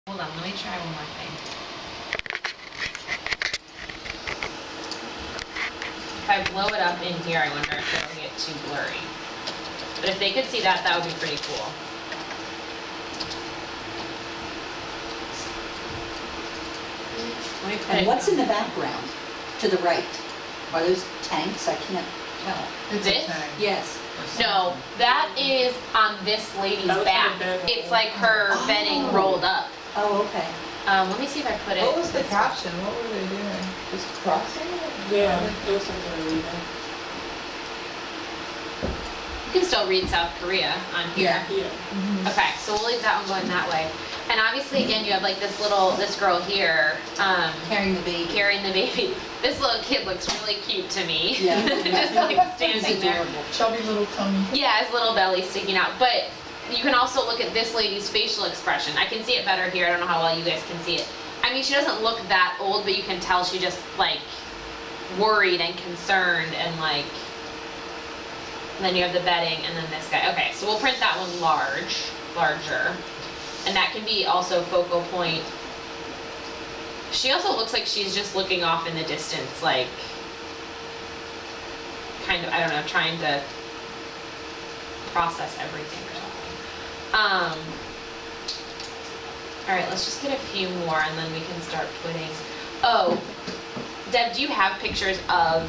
Hold on, let me try one more thing. If I blow it up in here, I wonder if it'll get too blurry. But if they could see that, that would be pretty cool. Let me put And it what's down. in the background to the right? Are those tanks? I can't tell. It's This? a tag. Yes. No, that is on this lady's That was back. her bed. It's like her Oh. bedding rolled up. Oh, okay. Let me see if I put it. What was the caption? What were they doing? Just crossing it? Yeah, it was something I read that. You can still read South Korea on here. Yeah. Yeah. Okay, so we'll leave that one going that way. And obviously, again, you have like this girl here, Carrying the baby. carrying the baby. This little kid looks really cute to me. Yeah. Just like He's standing there. adorable. Chubby little tummy. Yeah, his little belly sticking out. But you can also look at this lady's facial expression. I can see it better here. I don't know how well you guys can see it. I mean, she doesn't look that old, but you can tell she just like worried and concerned and like. And then you have the bedding and then this guy. Okay, so we'll print that one larger. And that can be also focal point. She also looks like she's just looking off in the distance, like kind of, I don't know, trying to process everything or something. All right, let's just get a few more and then we can start putting, oh, Deb, do you have pictures of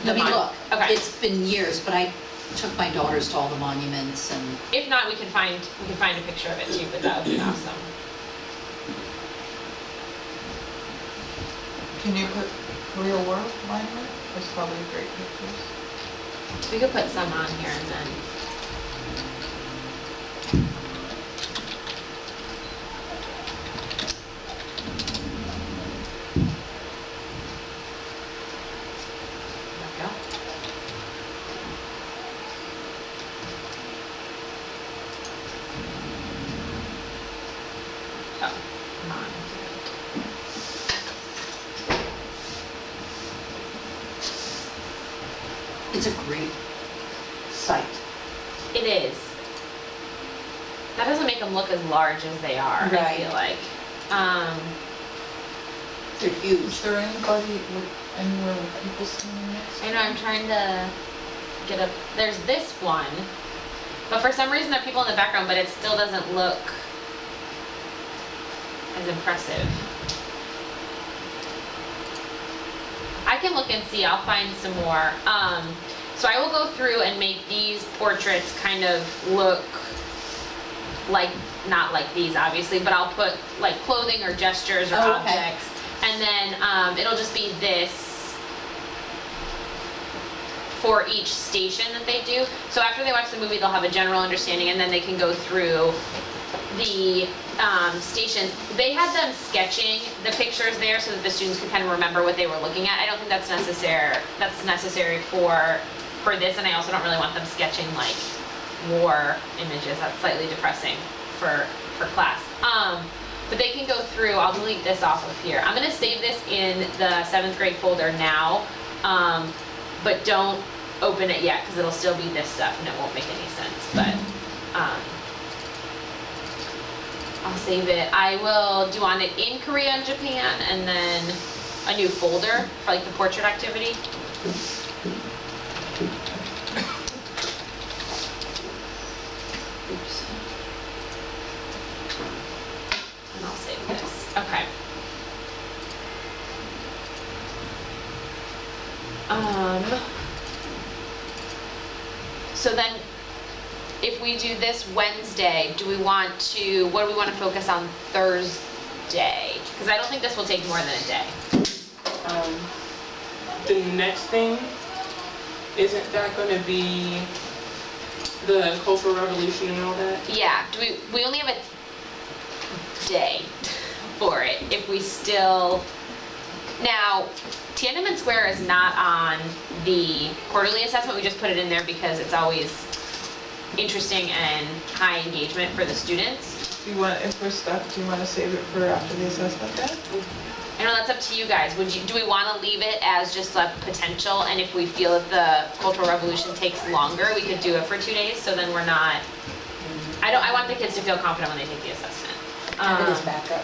the Let me look. Okay. It's been years, but I took my daughters to all the monuments and If not, we can find a picture of it too, but that would be awesome. Can you put real world monument? There's probably great pictures. We could put some on here and then. There we go. Oh, come on. it's a great site. It is. That doesn't make them look as large as they are, I Right. feel like. They're huge. Is there anybody anywhere with people standing next? I know, I'm trying to get up. There's this one, but for some reason there are people in the background, but it still doesn't look as impressive. I can look and see, I'll find some more. So I will go through and make these portraits kind of look like, not like these obviously, but I'll put like clothing or gestures or Oh, okay. objects. And then it'll just be this for each station that they do. So after they watch the movie, they'll have a general understanding and then they can go through the stations. They had them sketching the pictures there so that the students could kind of remember what they were looking at. I don't think that's necessary for this, and I also don't really want them sketching like war images. That's slightly depressing for class. But they can go through, I'll delete this off of here. I'm gonna save this in the 7th grade folder now, but don't open it yet because it'll still be this stuff and it won't make any sense, but I'll save it. I will do on it in Korea and Japan and then a new folder for like the portrait activity. Oops. And I'll save this. Okay. So then if we do this Wednesday, what do we want to focus on Thursday? Because I don't think this will take more than a day. The next thing, isn't that going to be the Cultural Revolution and all that? Yeah, we only have a day for it. If we still, now, Tiananmen Square is not on the quarterly assessment. We just put it in there because it's always interesting and high engagement for the students. Do you want, if we're stuck, do you want to save it for after the assessment then? I know that's up to you guys. Do we want to leave it as just a potential, and if we feel that the Cultural Revolution takes longer, we could do it for 2 days, so then we're not, I want the kids to feel confident when they take the assessment. Have it as backup.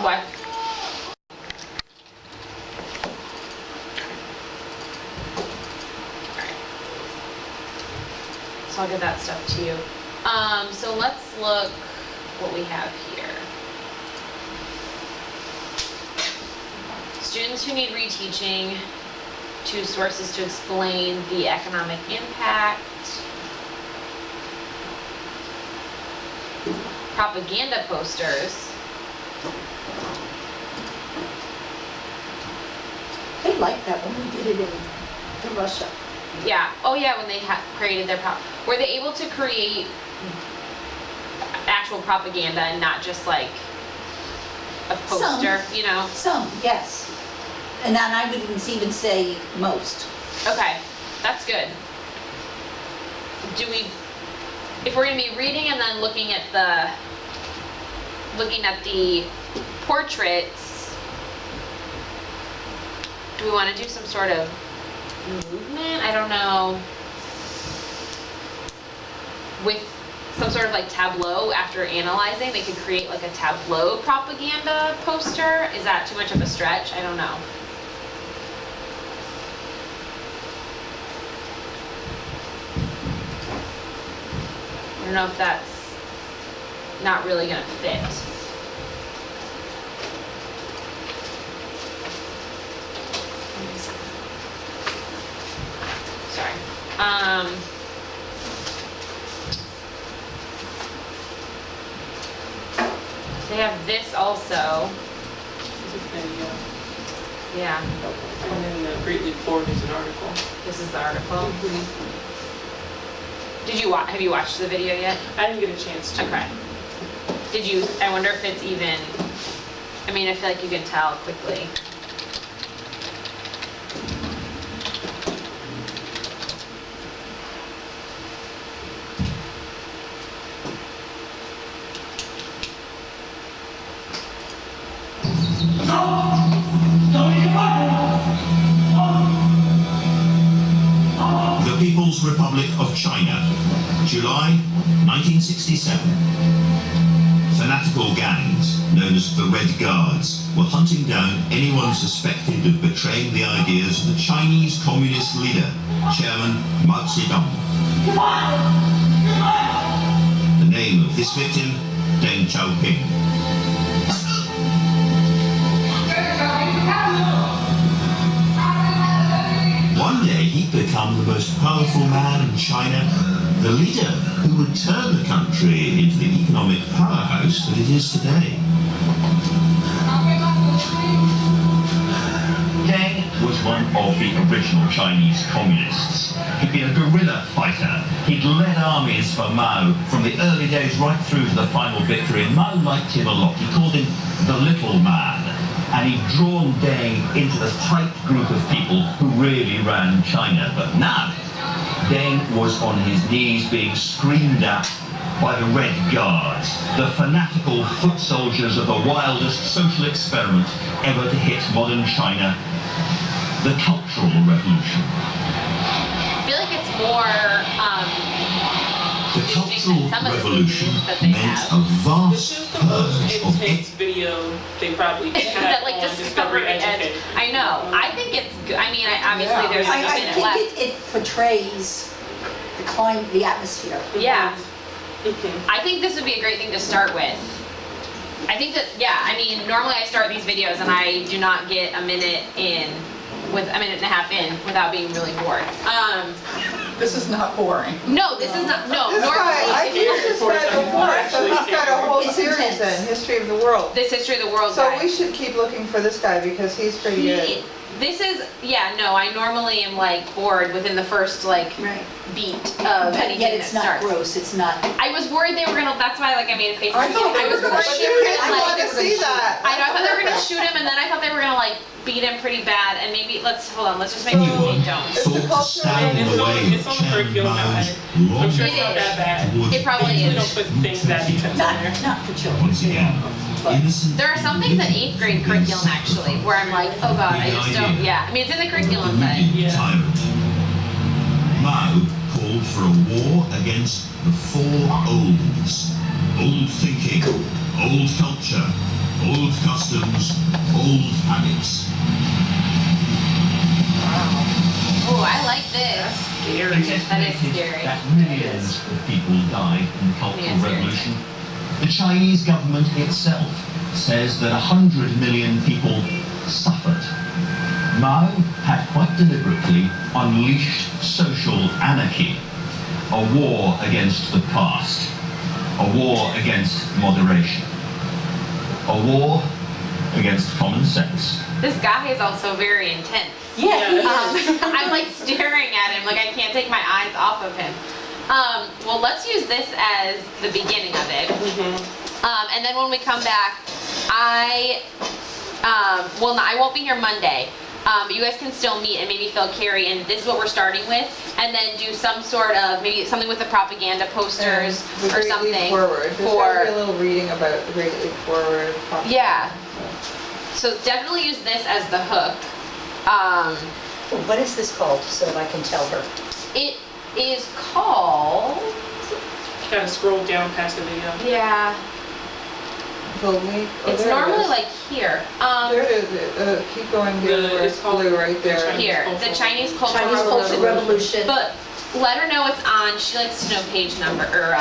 What? So I'll get that stuff to you. So let's look what we have here. Students who need reteaching, 2 sources to explain the economic impact. Propaganda posters. They liked that when we did it in Russia. Yeah. Oh yeah, when they created their were they able to create actual propaganda and not just like a poster, Some. you know? Some, yes. And then I wouldn't even say most. Okay, that's good. If we're gonna be reading and then looking at the portraits, do we want to do some sort of movement? I don't know. With some sort of like tableau after analyzing, they could create like a tableau propaganda poster. Is that too much of a stretch? I don't know. I don't know if that's not really gonna fit. Sorry. They have this also. This is video. Yeah, And then the Great Leap Forward is an article. this is the article. Did you have you watched the video yet? I didn't get a chance to. Okay. I wonder if it's even, I mean, I feel like you can tell quickly. The People's Republic of China, July 1967. Fanatical gangs, known as the Red Guards, were hunting down anyone suspected of betraying the ideas of the Chinese Communist leader, Chairman Mao Zedong. The name of this victim, Deng Xiaoping. One day he'd become the most powerful man in China, the leader who would turn the country into the economic powerhouse that it is today. Deng was one of the original Chinese communists. He'd been a guerrilla fighter. He'd led armies for Mao from the early days right through to the final victory, and Mao liked him a lot. He called him the little man. And he'd drawn Deng into the tight group of people who really ran China. But now, Deng was on his knees being screamed at by the Red Guards, the fanatical foot soldiers of the wildest social experiment ever to hit modern China, the Cultural Revolution. I feel like it's more, The Cultural Revolution meant a This is vast the most purge of intense video they probably had that like on Discovery Edge. Education. I know. I think it's good. I mean, obviously Yeah. there's like a I minute left. think it portrays the climate, the atmosphere. Yeah. Mhm. I think this would be a great thing to start with. I think that, yeah, I mean, normally I start these videos and I do not get a minute and a half in without being really bored. This is not boring. No, this is not, no, This guy, I normally, used this guy before, so he's got a whole It's series intense. in, History of the World. this History of the World So guy. we should keep looking for this guy because he's pretty good. This is, yeah, no, I normally am like bored within the first like Right. beat of But anything yet that it's not starts. gross, it's not. I was worried they were gonna, that's why like I made a face. I thought they I was were gonna worried they shoot were him, gonna I like, want to see that. I know, I thought they were gonna shoot him and then I thought they were gonna like beat him pretty bad and maybe, hold on, let's just make sure Anyone they don't. thought to stand in the way of It's on Chairman curriculum Mao's now. I'm sure long it's not that bad. towards It probably We is. don't put things that intense on there. Not for children. Once again, innocent There are some things in 8th grade curriculum actually where I'm like, oh god, I just don't, yeah. I mean, it's in the curriculum, but. Immediate Yeah. tyrant. Mao called for a war against the four olds. Old thinking, Old culture, old customs, old habits. Oh, I like this. It's That is estimated scary. that millions of people died in the Cultural Yeah, scary. Revolution. The Chinese government itself says that 100 million people suffered. Mao had quite deliberately unleashed social anarchy, a war against the past, a war against moderation, a war against common sense. This guy is also very intense. Yeah. I'm like staring at him, like I can't take my eyes off of him. Well, let's use this as the beginning of it. And then when we come back, I won't be here Monday. But you guys can still meet and maybe fill Carrie in. This is what we're starting with, and then do some sort of maybe something with the propaganda posters The or Great something Leap Forward. There's gotta be a for. little reading about the Great Leap Forward. Yeah. So definitely use this as the hook. What is this called, so that I can tell her? It is called. You gotta scroll down past the video. Yeah. The link. Oh, It's there it normally is. like here. There it is. Keep going here. Where It's it's called blue right the there. Chinese Here, Cultural- the Chinese Cultural Chinese Cultural Revolution. Revolution. But let her know it's on. She likes to know page number or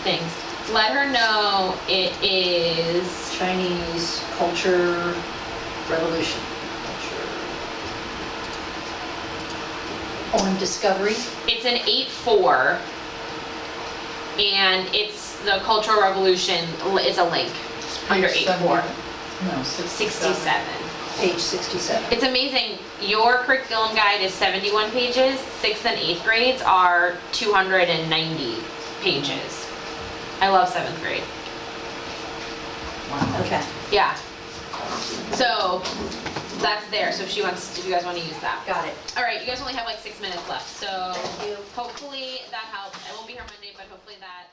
things. Let her know it is. Chinese Culture Revolution. On Discovery. It's an 8-4, and it's the Cultural Revolution. It's a link under 8-4. No, 67. Page 67. It's amazing. Your curriculum guide is 71 pages. 6th and 8th grades are 290 pages. I love 7th grade. Okay. Yeah. So that's there. So if you guys want to use that. Got it. All right, you guys only have like 6 minutes left. So Thank you. hopefully that helps. I won't be here Monday, but hopefully that